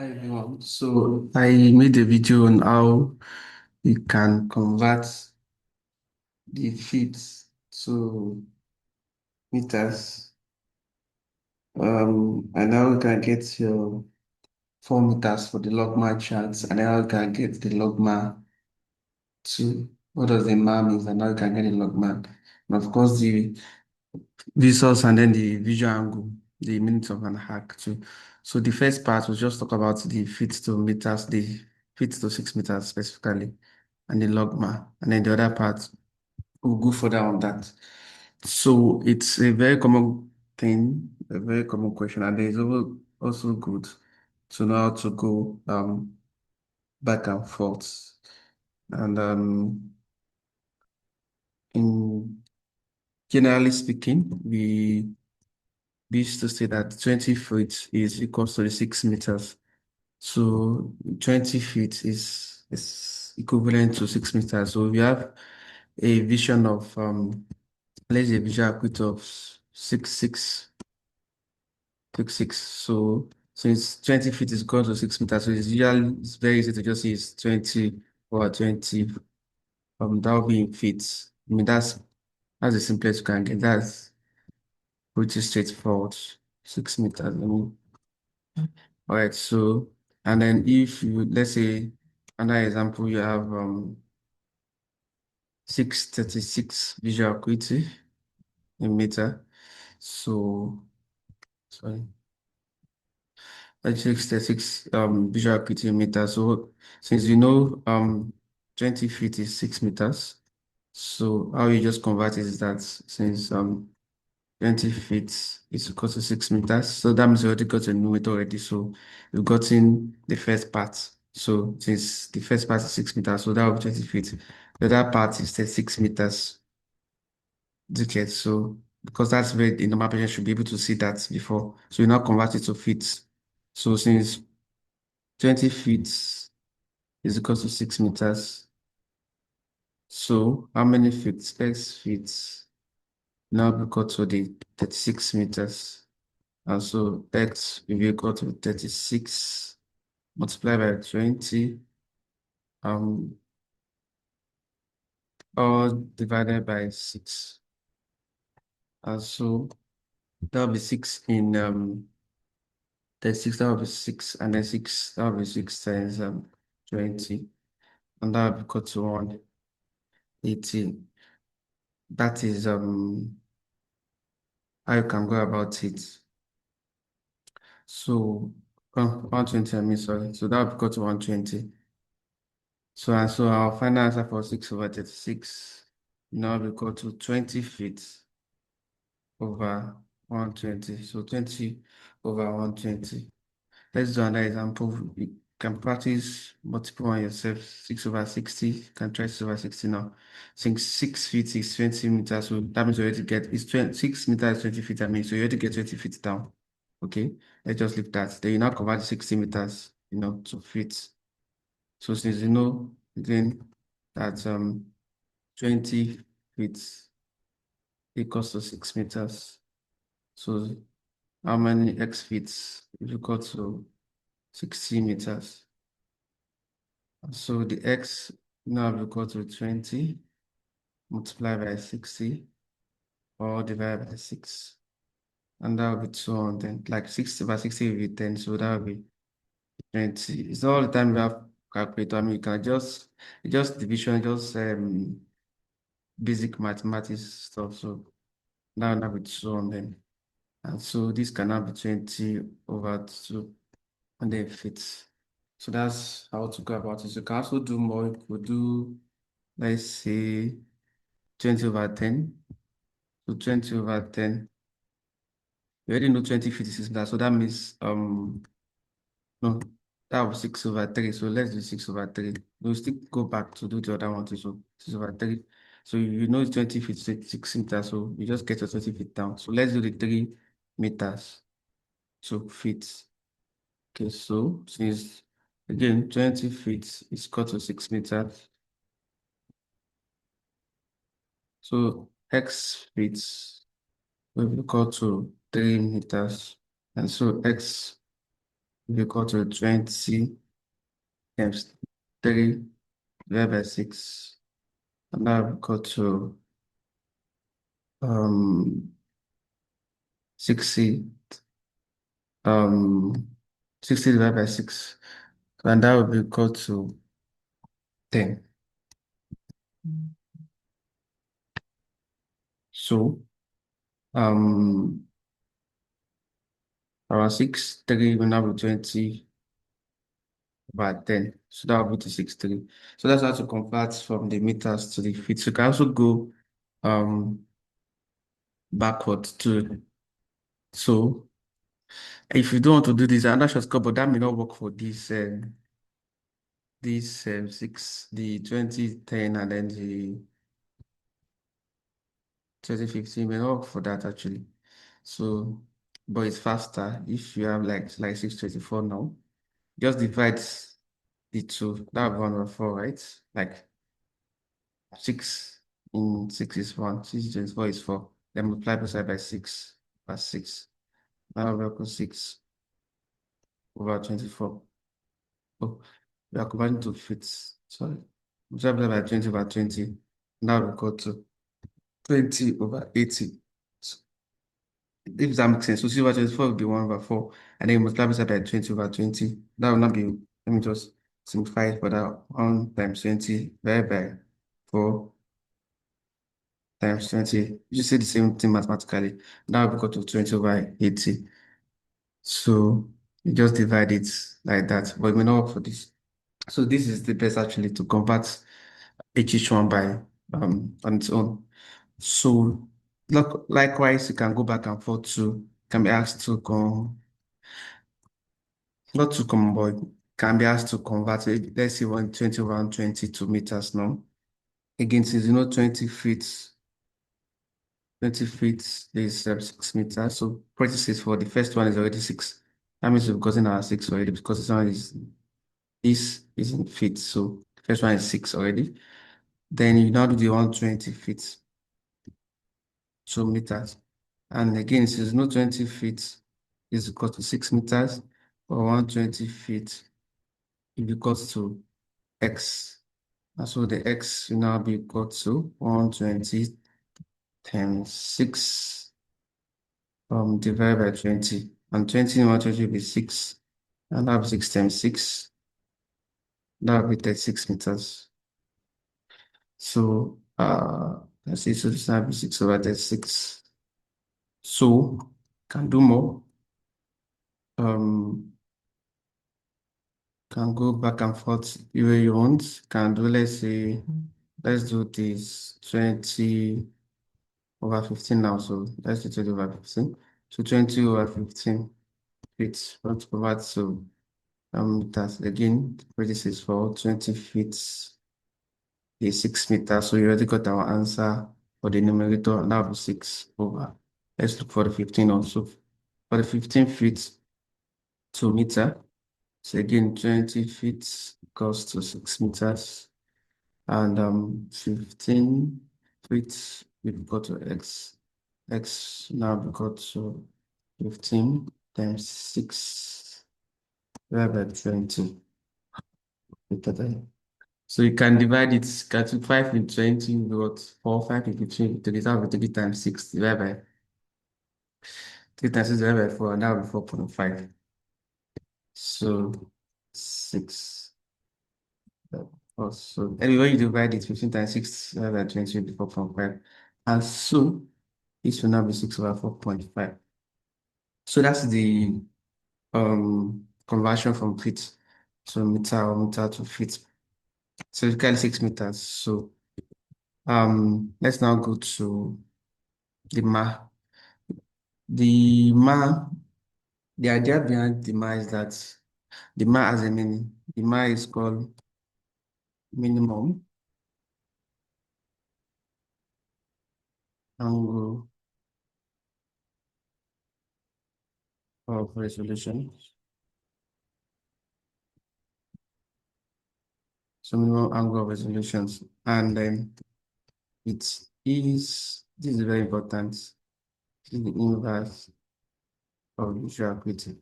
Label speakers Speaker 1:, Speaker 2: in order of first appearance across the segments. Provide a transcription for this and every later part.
Speaker 1: Hi everyone. So I made a video on how you can convert the feet to meters. And how you can get your 4 meters for the logMAR charts, and how you can get the logMAR to what does the MAR mean, and how you can get the logMAR. And of course the visuals and then the visual angle, the minutes of an hack too. So the first part was just talk about the feet to meters, the feet to 6 meters specifically, and the logMAR. And then the other part, we'll go further on that. So it's a very common thing, a very common question, and it's also good to know how to go back and forth. And in generally speaking, we used to say that 20 feet is equals to the 6 meters. So 20 feet is equivalent to 6 meters. So we have a vision of let's say a visual acuity of 6, 6, 6, 6. So since 20 feet is equal to 6 meters, so it's very easy to just say it's 20 or 20. That will be in feet. I mean that's the simplest you can get. That's pretty straightforward. 6 meters. I mean, all right. So and then if you let's say another example, you have 636 visual acuity in meter. So sorry. 636 visual acuity meter. So since you know 20 feet is 6 meters, so how you just convert it is that since 20 feet is equal to 6 meters, so that means you already got a numerator already. So you've gotten the first part. So since the first part is 6 meters, so that will be 20 feet. The other part is 6 meters. Okay, so because that's where the normal patient should be able to see that before. So you now convert it to feet. So since 20 feet is equal to 6 meters. So how many feet? X feet now be equal to the 36 meters. And so X will be equal to 36 multiplied by 20, um, all divided by 6. And so that will be 6 in 36, that will be 6, and then 6, that will be 6 times 20, and that will be equal to 180. That is how you can go about it. So 120, I mean, sorry. So that will be equal to 120. So our final answer for 6 over 36 now will be equal to 20 feet over 120. So 20 over 120. Let's do another example. You can practice multiple on yourself. 6 over 60. You can try 6 over 60 now. Since 6 feet is 20 meters, so that means you already get, it's 6 meters, 20 feet, I mean, so you already get 20 feet down. Okay, let's just leave that. Then you now convert the 60 meters, to feet. So since you know, again, that 20 feet equals to 6 meters. So how many x feet is equal to 60 meters? So the x now will equal to 20 multiplied by 60 or divided by 6. And that will be 200. Like 60 by 60 will be 10. So that will be 20. It's all the time we have calculator. I mean, you can just division, just basic mathematics stuff. So now that with 200. And so this cannot be 20 over 2 and then fits. So that's how to go about it. You can also do more. You could do, let's say, 20 over 10. So 20 over 10. You already know 20 56 meters. So that means no, that was 6 over 3. So let's do 6 over 3. We'll still go back to do the other one too. So 6 over 3. So you know it's 20 feet, 6 meters. So you just get your 20 feet down. So let's do the 3 meters. So feet. Okay, so since again 20 feet is equal to 6 meters. So x feet will be equal to 3 meters. And so x is equal to 20 times 3 divided by 6. And that will equal to 60, um, 60 divided by 6. And that will be equal to 10. So, um, our 6, 3 will now be 20 by 10. So that will be to 63. So that's how to convert from the meters to the feet. So you can also go um backward to, so if you don't want to do this, another shortcut, but that may not work for this 6, the 2010 and then the 2015 may not work for that actually. So, but it's faster if you have like 624 now. Just divide the two. That would be 1/4, right? Like 6 in 6 is 1, 624 is 4. Then multiply both side by 6 plus 6. That will equal 6 over 24. Oh, we are combining to fit. Sorry. Multiply by 20 over 20. That will equal to 20 over 80. So if that makes sense. So 6 over 24 will be 1/4. And then you multiply both side by 20 over 20. That will not be, let me just simplify it for that. 1 times 20 divided by 4 times 20. You say the same thing mathematically. That will be equal to 20 over 80. So you just divide it like that, but it may not work for this. So this is the best actually to convert each one by on its own. So look, likewise, you can go back and forth to, can be asked to not to come, but can be asked to convert it, let's say 120 over 120 meters now. Again, since 20 feet is 6 meters. So 46 for the first one is already 6. That means we've gotten our 6 already because this is in feet. So the first one is 6 already. Then you now do the 120 feet, 2 meters. And again, since 20 feet is equal to 6 meters, or 120 feet is equal to x. And so the x will now be equal to 120 times 6 divided by 20. And 20 in 120 will be 6. And that will be 6 times 6. That will be 36 meters. So let's see, so this will be 6 over 36. So can do more. Um can go back and forth the way you want. Can do, let's say, let's do this 20 over 15 now. So let's do 20 over 15. So 20 over 15 feet. Want to convert to meters again. This is for 20 feet is 6 meters. So you already got our answer for the numerator, and that will be 6 over. Let's look for the 15 also. For the 15 feet to meter. So again, 20 feet equals to 6 meters. And 15 feet will equal to x. X now equal to 15 times 6 divided by 20. So you can divide it, get to 5 in 20, we got 4, 5 in 15, to the result of 3 times 6 divided by 3 times 6 divided by 4, and that will be 4.5. So 6. Also, anyway, you divide it, 15 times 6 divided by 20 will be 4.5. And so this will now be 6 over 4.5. So that's the conversion from feet to meter or meter to feet. So it's kind 6 meters. So let's now go to the MA. The MA, the idea behind the MA is that the MA has a meaning. The MA is called minimum angle of resolution. So minimum angle of resolutions. And then this is very important. This is the inverse of visual acuity.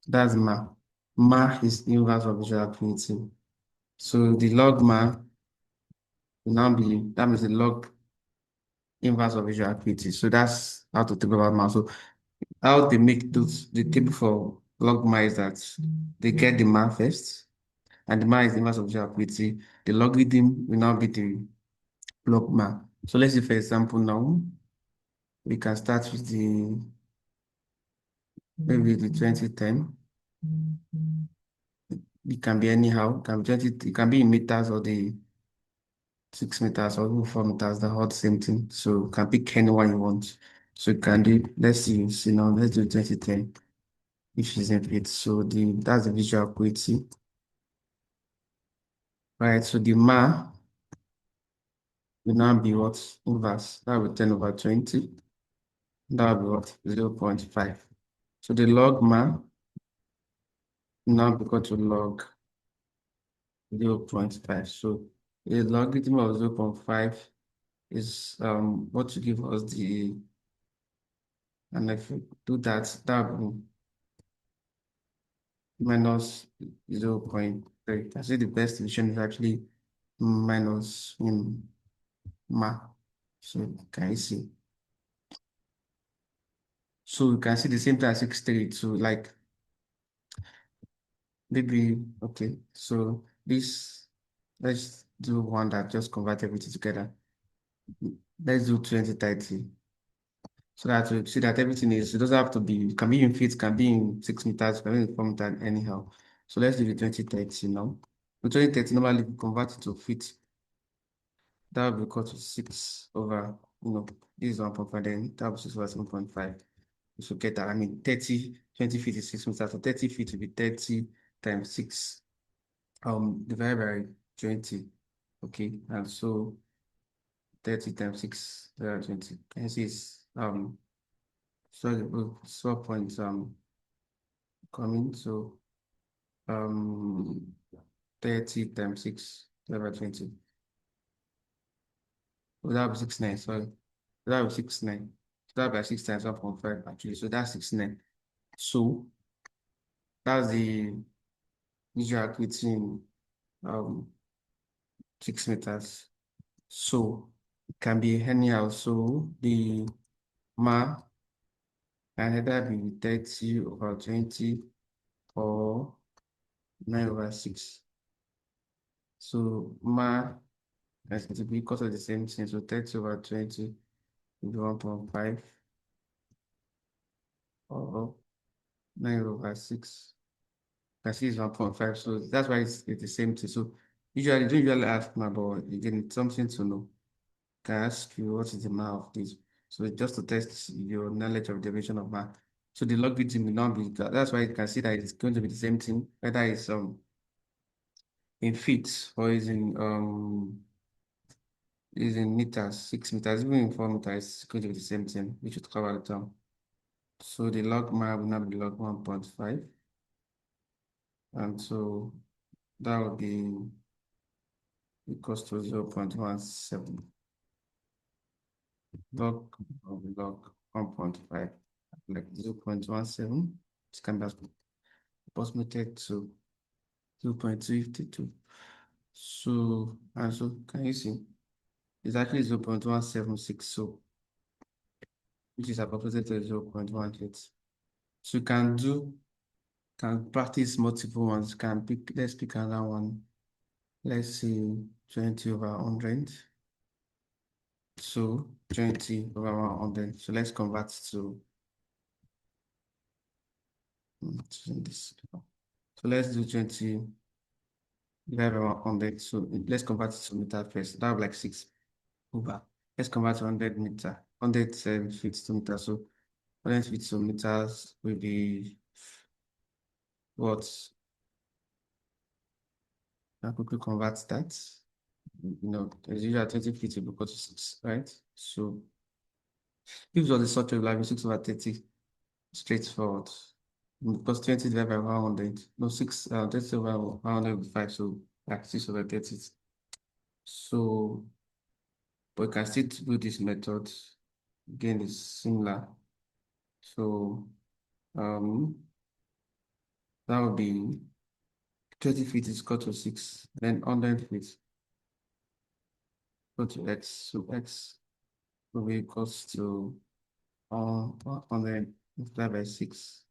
Speaker 1: That's MAR. MAR is inverse of visual acuity. So the logMAR will now be, that means the log inverse of visual acuity. So that's how to think about MAR. So how they make those, the table for logMAR is that they get the MAR first, and the MAR is the inverse of visual acuity. The logarithm will now be the logMAR. So let's say, for example, now we can start with the maybe the 2010. It can be anyhow. It can be 20, it can be in meters or the 6 meters or even 4 meters, the whole same thing. So you can pick any one you want. So you can do, let's see now, let's do 2010 if it's in feet. So that's the visual acuity. Right. So the MAR will now be what? Inverse. That will be 10 over 20. That will be what? 0.5. So the log MAR will now be equal to log 0.5. So the logarithm of 0.5 is what to give us the, and if we do that, that will minus 0.3. I say the best division is actually minus MAR. So can you see? So you can see the same thing as 6.3. So like maybe okay. So this, let's do one that just convert everything together. Let's do 2030. So that we see that everything is, it doesn't have to be, it can be in feet, can be in 6 meters, can be in 4 meters, anyhow. So let's do the 2030 now. The 2030 normally we convert it to feet. That will be equal to 6 over, this is 1.5, then that will be 6 over 7.5. You should get that. I mean, 30, 20 feet is 6 meters, so 30 feet will be 30 times 6, divided by 20. Okay, and so 30 times 6 divided by 20. Can you see it's, sorry, 4 points, coming, so, um, 30 times 6 divided by 20. Oh, that would be 69, sorry. That would be 69. So that by 6 times 1.5 actually. So that's 69. So that's the visual acuity in um 6 meters. So it can be anyhow. So the MAR can either be 30 over 20 or 9 over 6. So MAR is going to be equal to the same thing. So 30 over 20 will be 1.5 or 9 over 6. Can see it's 1.5, so that's why it's the same thing. So usually, don't usually ask me, but again, it's something to know. Can ask you what is the math of this? So just to test your knowledge of derivation of math. So the logarithm will not be, that's why you can see that it's going to be the same thing, whether it's in feet or is in meters, 6 meters, even in 4 meters, it's going to be the same thing. We should cover the term. So the log math will not be log 1.5. And so that would be equals to 0.17 log of log 1.5, like 0.17. It can be approximated to 0.252. So, and so can you see? It's actually 0.176, so which is approximated to 0.18. So you can practice multiple ones. Can pick, let's pick another one. Let's see 20 over 100. So 20 over 100. So let's convert to this. So let's do 20 divided by 100. So let's convert it to meter first. That would be like 6 over. Let's convert to 100 meter. 100 feet to meter. So 100 feet to meters will be what? I quickly convert that. There's usually 20 feet will be equal to 6, right? So if it was a structure, it would have been 6 over 30, straightforward. Because 20 divided by 100, no, 30 over 100 will be 5, so like 6 over 30. So, but you can still do this method. Again, it's similar. So, um, That would be 20 feet is equal to 6. Then 100 feet go to x. So x will be equals to 100 multiplied by 6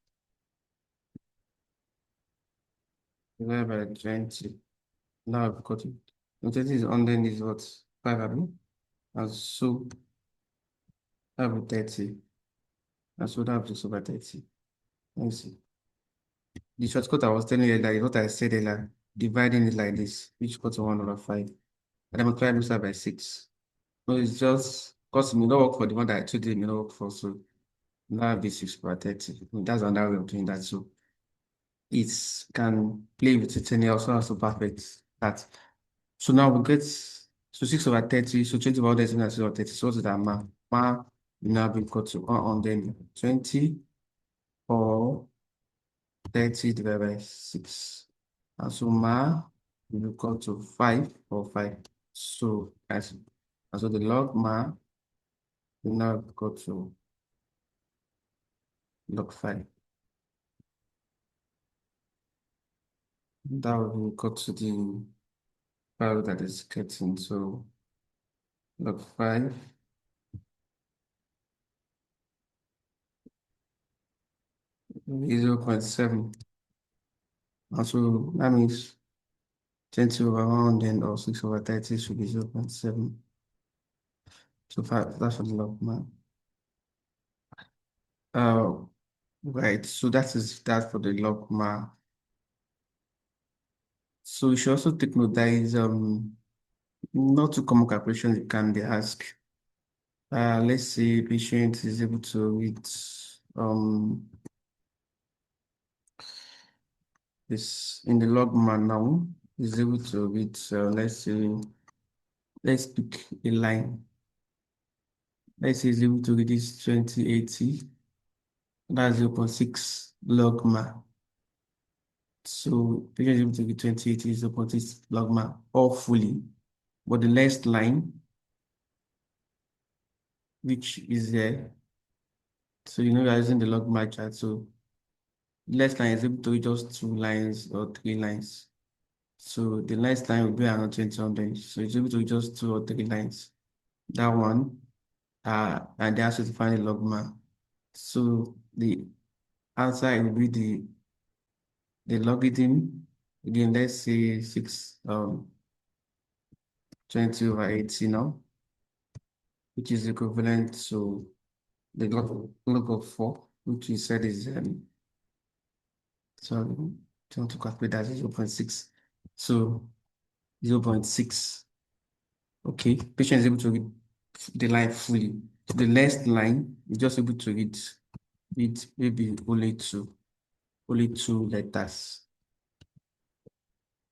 Speaker 1: divided by 20. Now I've got it. 20 is 100 is what? 5, I mean? And so that will be 30. And so that will be just over 30. Let me see. The shortcut I was telling you that is what I said earlier. Dividing it like this, which equal to 1 over 5. And I'm multiplying this by 6. No, it's just because it may not work for the one that I told you it may not work for. So now be 6 over 30. That's another way of doing that. So it can play with it and it also has to perfect that. So now we get so 6 over 30, so 20 over 100 is 6 over 30. So what is that ma? Ma will now be equal to 120 or 30 divided by 6. And so ma will be equal to 5 or 5. So and so the log ma will now be equal to log 5. That will be equal to the value that is getting. So log 5 is 0.7. And so that means 20 over 100 or 6 over 30 should be 0.7. So that's for the log man. Right, so that is that for the log man. So you should also take note that is not too common calculation you can be asked. Let's say patient is able to read this in the log man now is able to read let's say let's pick a line. Let's say is able to read this 2080. That's 0.6 logMAR. So patient is able to read 2080 is 0.6 logMAR all fully. But the last line, which is there, so you know you're using the logMAR chart. So the last line is able to read just 2 lines or 3 lines. So the last line will be around 2000. So it's able to read just 2 or 3 lines. That one, and they ask you to find a logMAR. So the answer will be the logarithm. Again, let's say 20 over 80 now, which is equivalent to the log of 4, which we said is sorry, trying to calculate that 0.6. So 0.6. Okay, patient is able to read the line fully. The next line is just able to read maybe only two letters.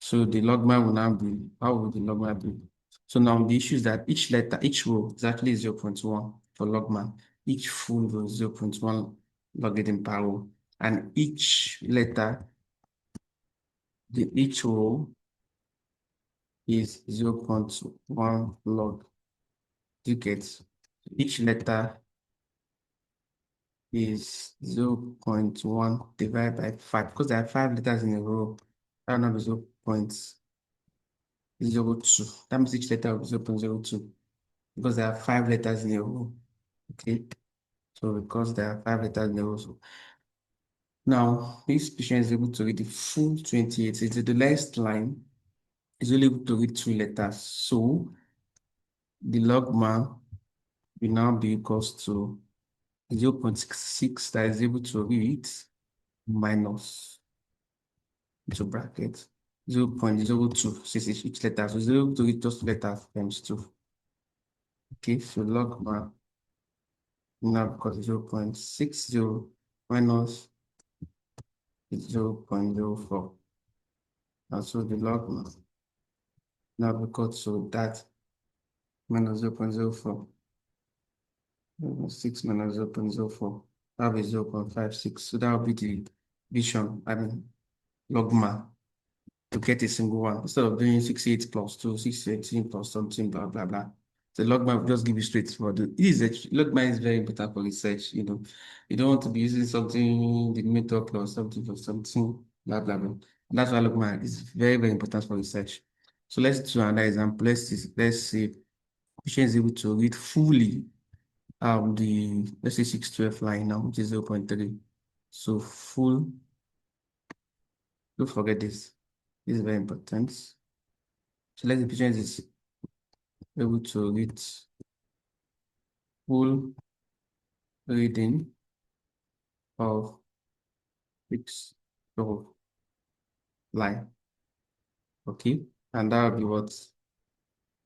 Speaker 1: So the logMAR will now be, how will the logMAR be? So now the issue is that each letter, each row is actually 0.1 for logMAR. Each full row is 0.1 logarithm per row. And each letter, each row is 0.1 log. You get each letter is 0.1 divided by 5 because there are 5 letters in a row. That number is 0.02. That means each letter is 0.02 because there are 5 letters in a row. Okay, so because there are 5 letters in a row, so now this patient is able to read the full 28. So the last line is only able to read 2 letters. So the logMAR will now be equals to 0.66 that is able to read minus into bracket 0.02 since each letter. So 0 to read just 2 letters times 2. Okay, so logMAR now because 0.60 minus 0.04. And so the log now because so that minus 0.04. 6 minus 0.04. That will be 0.56. So that will be the vision, I mean, logMAR to get a single one. Instead of doing 68 plus 2, 618 plus something, blah, blah, blah. The logMAR will just give you straight for the logMAR is very important for research. You know, you don't want to be using something, the meter plus something for something. blah, blah, blah. That's why logMAR is very, very important for research. So let's do another example. Let's see patient is able to read fully the, let's say 612 line now, which is 0.3. So full, don't forget this. This is very important. So let's say patient is able to read full reading of 612 line. Okay. And that will be what?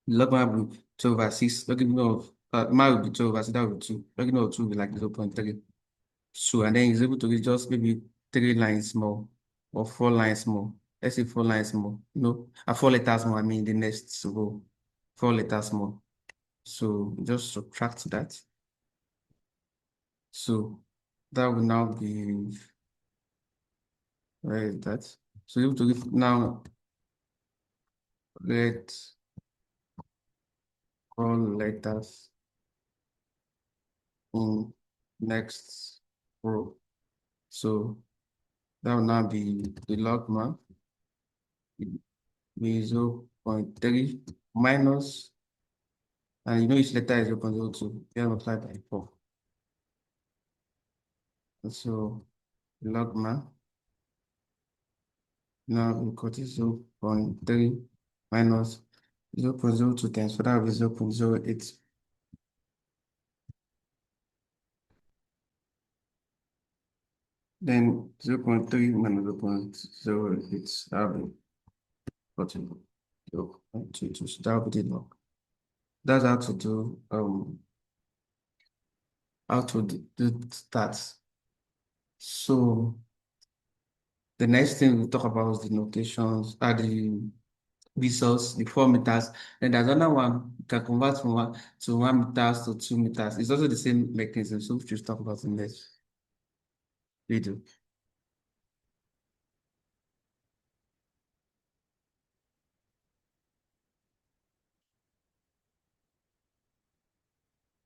Speaker 1: Log will be 2 over 6. Logging of mile will be 2 over 6. That will be 2. Logging of 2 will be like 0.3. So, and then he's able to read just maybe 3 lines more or 4 lines more. Let's say 4 lines more. No, 4 letters more. I mean, the next row, 4 letters more. So just subtract that. So that will now be, where is that? So you have to give now, let all letters in next row. So that will now be the logMAR be 0.3 minus, and you know each letter is 0.02. You multiply by 4. And so logMAR now equal to 0.3 minus 0.02 times 4, that will be 0.08. Then 0.3 minus 0.08, that will be 0.22. So that will be the log. That's how to do stats. So the next thing we'll talk about is the notations, are the resource, the 4 meters. Then there's another one, you can convert from 1 meters to 2 meters. It's also the same mechanism, so we should talk about in this video.